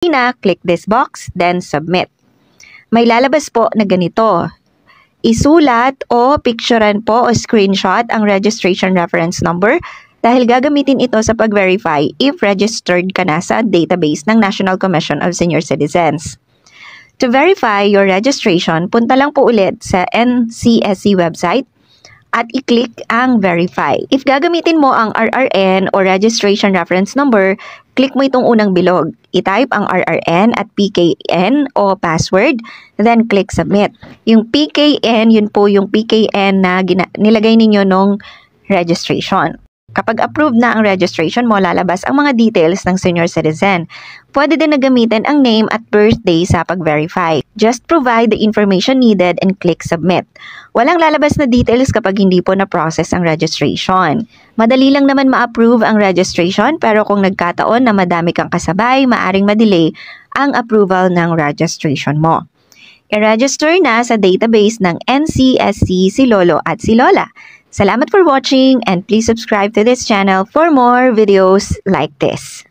click this box, then submit. May lalabas po na ganito. Isulat o picturean po o screenshot ang registration reference number dahil gagamitin ito sa pag-verify if registered ka na sa database ng National Commission of Senior Citizens. To verify your registration, punta lang po ulit sa NCSC website at i-click ang verify. If gagamitin mo ang RRN o registration reference number, click mo itong unang bilog. I-type ang RRN at PKN o password, then click submit. Yung PKN, yun po yung PKN na nilagay ninyo nung registration. Kapag approved na ang registration mo, lalabas ang mga details ng senior citizen. Pwede din na gamitin ang name at birthday sa pag-verify. Just provide the information needed and click submit. Walang lalabas na details kapag hindi po na-process ang registration. Madali lang naman ma-approve ang registration pero kung nagkataon na madami kang kasabay, maaring ma-delay ang approval ng registration mo. I-register na sa database ng NCSC si Lolo at si Lola. Salamat for watching and please subscribe to this channel for more videos like this.